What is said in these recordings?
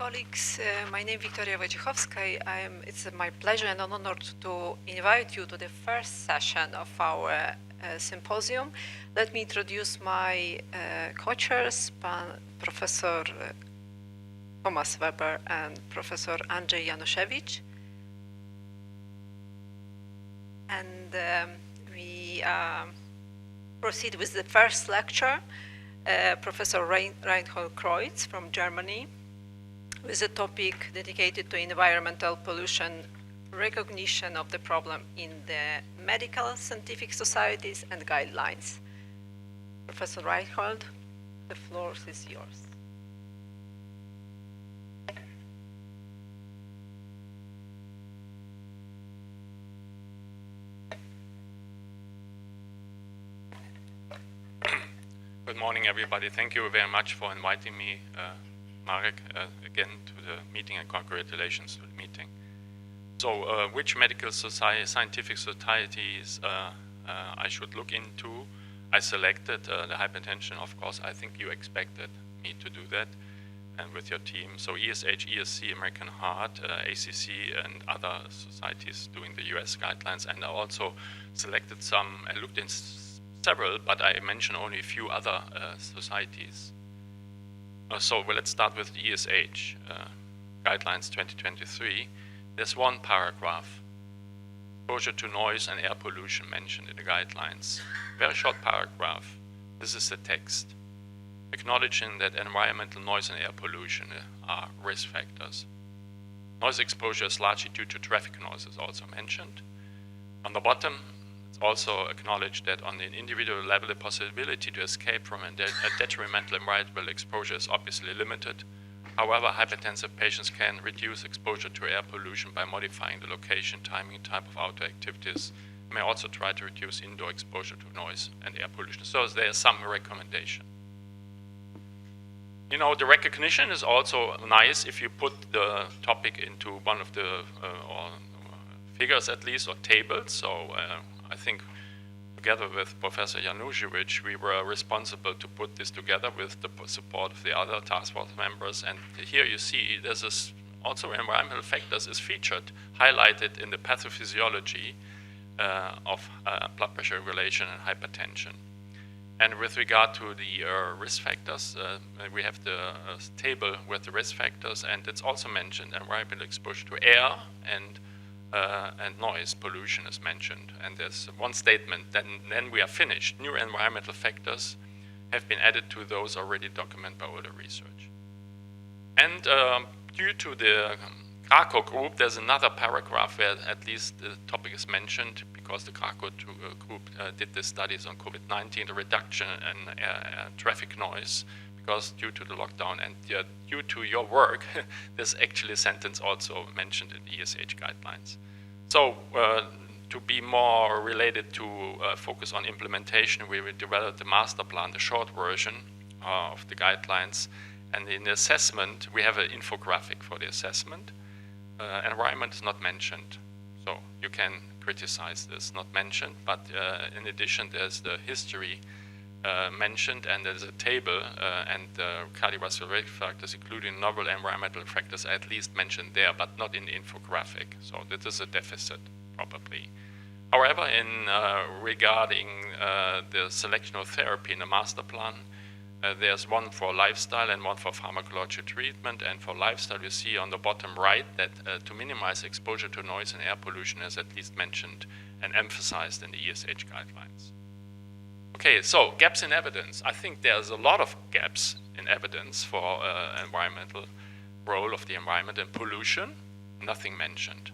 colleagues, my name is Wiktoria Wojciechowska. It's my pleasure and an honor to invite you to the first session of our symposium. Let me introduce my co-chairs, Professor Thomas Weber and Professor Andrzej Januszewicz. And we proceed with the first lecture. Professor Reinhold Kreutz from Germany, with a topic dedicated to environmental pollution, recognition of the problem in the medical scientific societies and guidelines. Professor Reinhold, the floor is yours. Good morning, everybody. Thank you very much for inviting me, Marek, again to the meeting, and congratulations to the meeting. So, which medical scientific societies I should look into? I selected the hypertension, of course. I think you expected me to do that, and with your team. So ESH, ESC, American Heart, ACC, and other societies doing the US guidelines. And I also selected some, I looked in several, but I mentioned only a few other societies. So let's start with the ESH, Guidelines 2023. There's one paragraph, exposure to noise and air pollution mentioned in the guidelines. Very short paragraph. This is the text. Acknowledging that environmental noise and air pollution are risk factors. Noise exposure is largely due to traffic noise, is also mentioned. On the bottom, also acknowledge that on an individual level, the possibility to escape from a detrimental environmental exposure is obviously limited. However, hypertensive patients can reduce exposure to air pollution by modifying the location, timing, and type of outdoor activities. They may also try to reduce indoor exposure to noise and air pollution. So there is some recommendation. You know, the recognition is also nice if you put the topic into one of the figures at least, or tables. So I think together with Professor Januszewicz, we were responsible to put this together with the support of the other task force members. And here you see there's this also environmental factors is featured, highlighted in the pathophysiology of blood pressure regulation and hypertension. And with regard to the risk factors, we have the table with the risk factors, and it's also mentioned environmental exposure to air and noise pollution is mentioned. And there's one statement, then we are finished. New environmental factors have been added to those already documented by older research. And due to the Krakow group, there's another paragraph where at least the topic is mentioned, because the Krakow group did the studies on COVID-19, the reduction in traffic noise, because due to the lockdown and due to your work, there's actually a sentence also mentioned in the ESH guidelines. So to be more related to focus on implementation, we will develop the master plan, the short version of the guidelines. And in the assessment, we have an infographic for the assessment. Environment is not mentioned, so you can criticize this, not mentioned, but in addition, there's the history mentioned, and there's a table and cardiovascular risk factors, including novel environmental factors, at least mentioned there, but not in the infographic. So this is a deficit, probably. However, in regarding the selection of therapy in the master plan, there's one for lifestyle and one for pharmacological treatment. And for lifestyle, you see on the bottom right that to minimize exposure to noise and air pollution is at least mentioned and emphasized in the ESH guidelines. Okay, so gaps in evidence. I think there's a lot of gaps in evidence for environmental role of the environment and pollution. Nothing mentioned.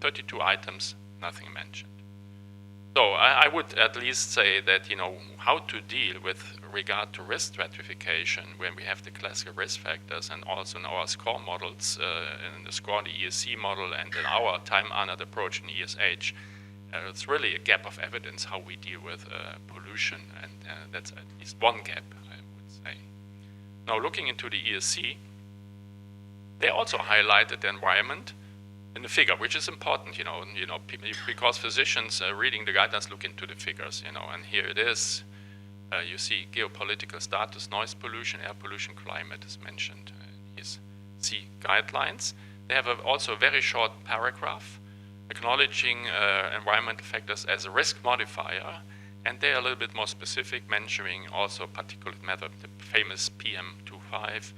32 items, nothing mentioned. So I would at least say that, you know, how to deal with regard to risk stratification when we have the classical risk factors, and also in our score models, in the score, the ESC model, and in our time-honored approach in ESH. It's really a gap of evidence how we deal with pollution, and that's at least one gap, I would say. Now, looking into the ESC, they also highlighted the environment in the figure, which is important, because physicians reading the guidelines look into the figures, and here it is. You see geopolitical status, noise pollution, air pollution, climate is mentioned in these guidelines. They have also a very short paragraph acknowledging environmental factors as a risk modifier, and they are a little bit more specific, mentioning also particulate matter, the famous PM2.5,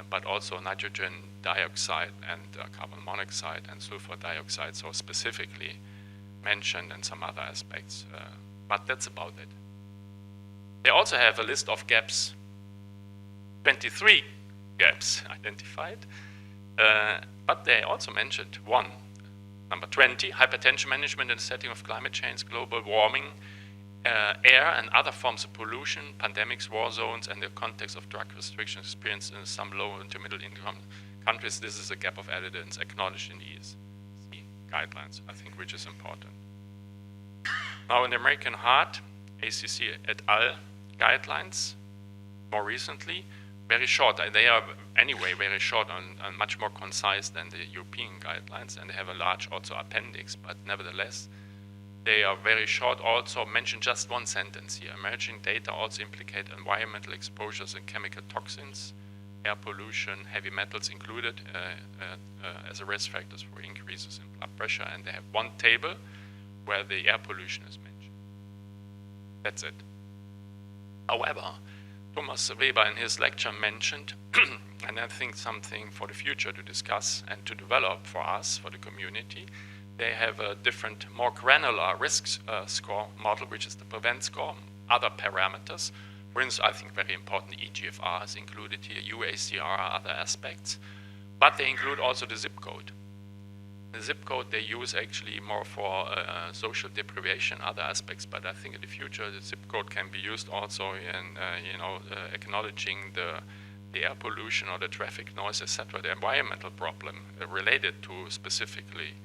but also nitrogen dioxide and carbon monoxide and sulfur dioxide, so specifically mentioned, and some other aspects, but that's about it. They also have a list of gaps, 23 gaps identified, but they also mentioned one, number 20, hypertension management in the setting of climate change, global warming, air and other forms of pollution, pandemics, war zones, and the context of drug restriction experienced in some low and to middle income countries. This is a gap of evidence acknowledged in the ESC guidelines, I think, which is important. Now, in the American Heart, ACC et al. Guidelines, more recently, very short. They are anyway very short and much more concise than the European guidelines, and they have a large also appendix, but nevertheless, they are very short. Also mention just one sentence here. Emerging data also implicate environmental exposures and chemical toxins, air pollution, heavy metals included as a risk factors for increases in blood pressure, and they have one table where the air pollution is mentioned. That's it. However, Thomas Weber in his lecture mentioned, and I think something for the future to discuss and to develop for us, for the community, they have a different, more granular risk score model, which is the PREVENT score, other parameters. For instance, I think very important, EGFR is included here, UACR, other aspects, but they include also the zip code. The zip code they use actually more for social deprivation, other aspects, but I think in the future the zip code can be used also in acknowledging the air pollution or the traffic noise, etc., the environmental problem related to specifically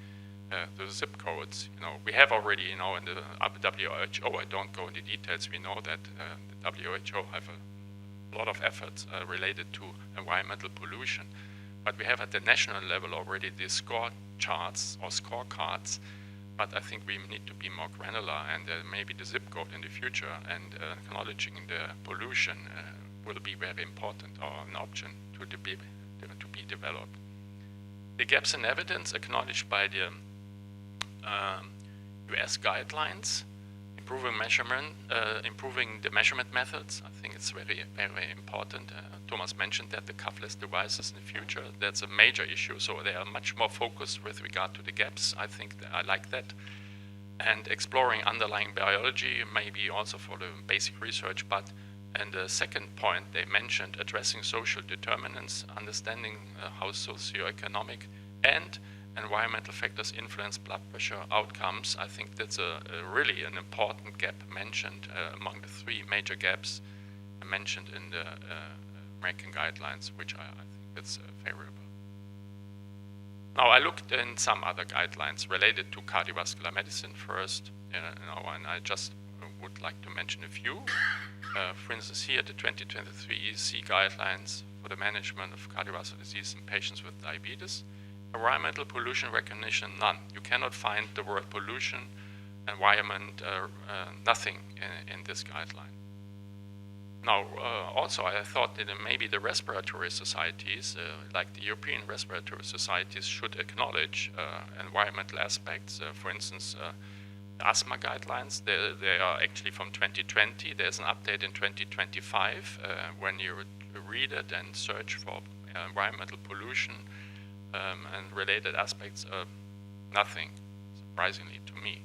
the zip codes. We have already, in the WHO, I don't go into details, we know that the WHO have a lot of efforts related to environmental pollution. But we have at the national level already these score charts or scorecards, but I think we need to be more granular, and maybe the zip code in the future and acknowledging the pollution will be very important, or an option to be developed. The gaps in evidence acknowledged by the US guidelines, improving the measurement methods. I think it's very, very important. Thomas mentioned that the cuffless devices in the future, that's a major issue, so they are much more focused with regard to the gaps. I think I like that. And exploring underlying biology, maybe also for the basic research, and the second point they mentioned, addressing social determinants, understanding how socioeconomic and environmental factors influence blood pressure outcomes. I think that's really an important gap mentioned among the three major gaps mentioned in the American guidelines, which I think that's favorable. Now, I looked in some other guidelines related to cardiovascular medicine first, and I just would like to mention a few. For instance, here the 2023 ESC guidelines for the management of cardiovascular disease in patients with diabetes. Environmental pollution recognition, none. You cannot find the word pollution, environment, nothing in this guideline. Now, also I thought that maybe the respiratory societies, like the European respiratory societies, should acknowledge environmental aspects. For instance, the asthma guidelines, they are actually from 2020. There's an update in 2025 when you read it and search for environmental pollution and related aspects, nothing, surprisingly to me.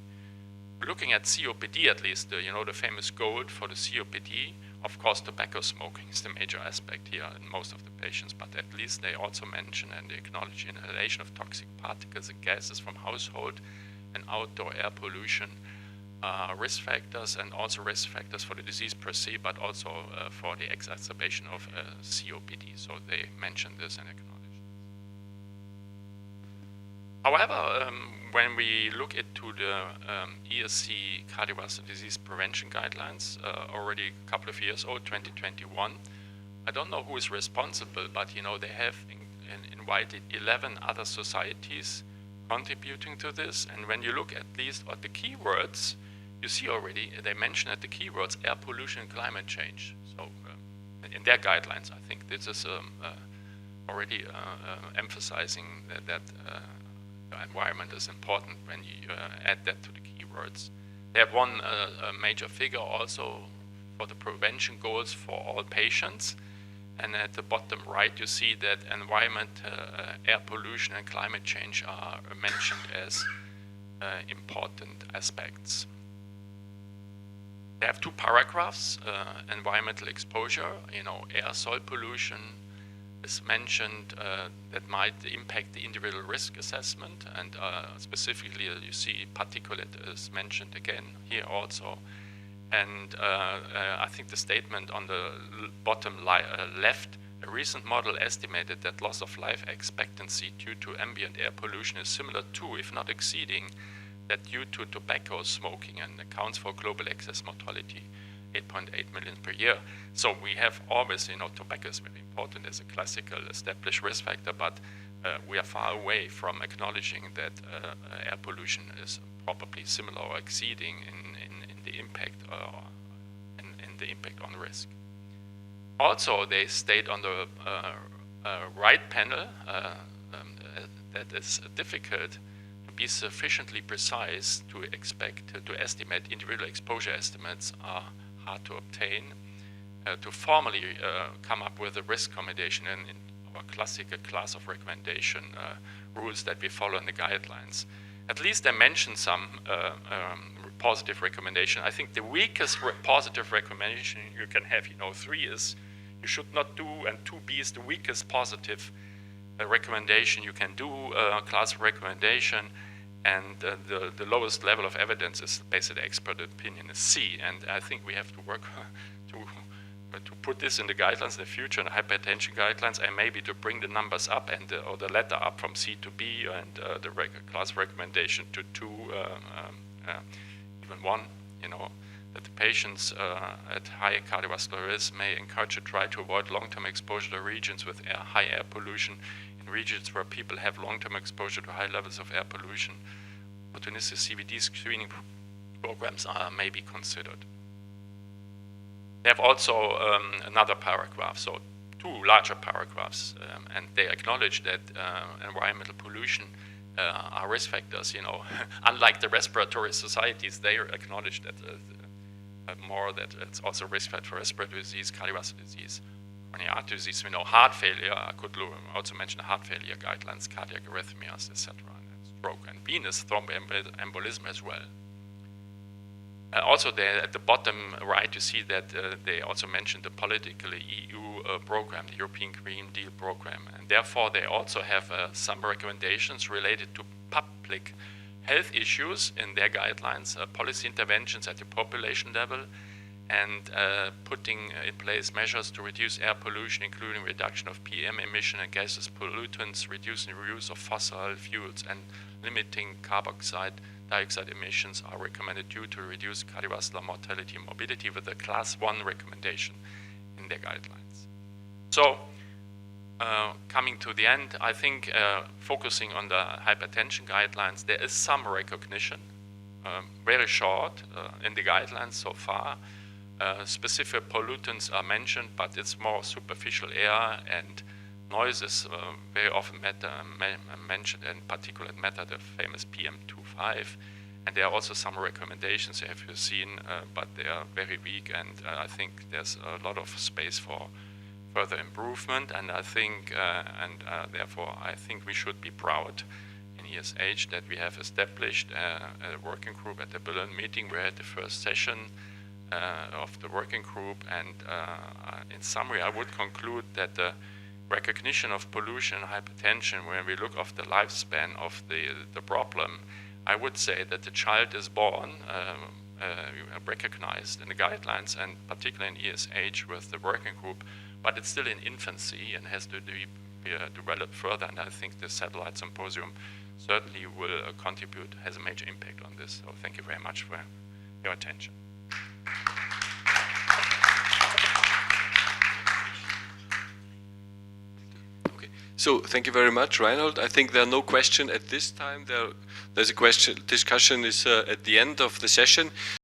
Looking at COPD, at least, the famous gold for the COPD, of course, tobacco smoking is the major aspect here in most of the patients, but at least they also mention and they acknowledge inhalation of toxic particles and gases from household and outdoor air pollution, risk factors, and also risk factors for the disease per se, but also for the exacerbation of COPD. So they mention this and acknowledge. However, when we look into the ESC cardiovascular disease prevention guidelines, already a couple of years old, 2021, I don't know who is responsible, but they have invited 11 other societies contributing to this. And when you look at least at the keywords, you see already they mention at the keywords air pollution and climate change. So in their guidelines, I think this is already emphasizing that the environment is important when you add that to the keywords. They have one major figure also for the prevention goals for all patients. And at the bottom right, you see that environment, air pollution, and climate change are mentioned as important aspects. They have two paragraphs, environmental exposure, aerosol pollution is mentioned that might impact the individual risk assessment, and specifically you see particulate is mentioned again here also. And I think the statement on the bottom left, a recent model estimated that loss of life expectancy due to ambient air pollution is similar to, if not exceeding, that due to tobacco smoking, and accounts for global excess mortality, 8.8 million per year. So we have always, tobacco is very important as a classical established risk factor, but we are far away from acknowledging that air pollution is probably similar or exceeding in the impact in the impact on risk. Also, they state on the right panel that it's difficult to be sufficiently precise to estimate individual exposure estimates are hard to obtain. To formally come up with a risk accommodation in our classical class of recommendation rules that we follow in the guidelines. At least I mentioned some positive recommendation. I think the weakest positive recommendation you can have, 3 is you should not do, and 2B is the weakest positive recommendation you can do, class of recommendation, and the lowest level of evidence is basically expert opinion is C. And I think we have to work to put this in the guidelines in the future, in the hypertension guidelines, and maybe to bring the numbers up and or the letter up from C to B, and the class recommendation to 2, even 1. That the patients at high cardiovascular risk may encourage to try to avoid long-term exposure to regions with high air pollution. In regions where people have long-term exposure to high levels of air pollution, opportunistic CVD screening programs are maybe considered. They have also another paragraph, so 2 larger paragraphs, and they acknowledge that environmental pollution are risk factors. Unlike the respiratory societies, they acknowledge that that it's also risk factor for respiratory disease, cardiovascular disease, coronary artery disease. We know heart failure. I could also mention heart failure guidelines, cardiac arrhythmias, etc., and stroke, and venous thromboembolism as well. Also, at the bottom right, you see that they also mentioned the political EU program, the European Green Deal program, and therefore they also have some recommendations related to public health issues in their guidelines, policy interventions at the population level, and putting in place measures to reduce air pollution, including reduction of PM emission and gaseous pollutants, reducing the use of fossil fuels, and limiting carbon dioxide emissions are recommended due to reduce cardiovascular mortality and morbidity, with a class 1 recommendation in their guidelines. So, coming to the end, I think focusing on the hypertension guidelines, there is some recognition, very short in the guidelines so far. Specific pollutants are mentioned, but it's more superficial air, and noise is very often mentioned, in particulate matter, the famous PM2.5. And there are also some recommendations, have you seen, but they are very weak, and I think there's a lot of space for further improvement. And I think, therefore, I think we should be proud in ESH that we have established a working group at the Berlin meeting. We had the first session of the working group, and in summary, I would conclude that the recognition of pollution and hypertension, when we look at the lifespan of the problem, I would say that the child is born, recognized in the guidelines, and particularly in ESH with the working group, but it's still in infancy and has to be developed further, and I think the satellite symposium certainly will contribute, has a major impact on this. So thank you very much for your attention. So thank you very much, Reinhold. I think there are no questions at this time. There's a question. Discussion is at the end of the session.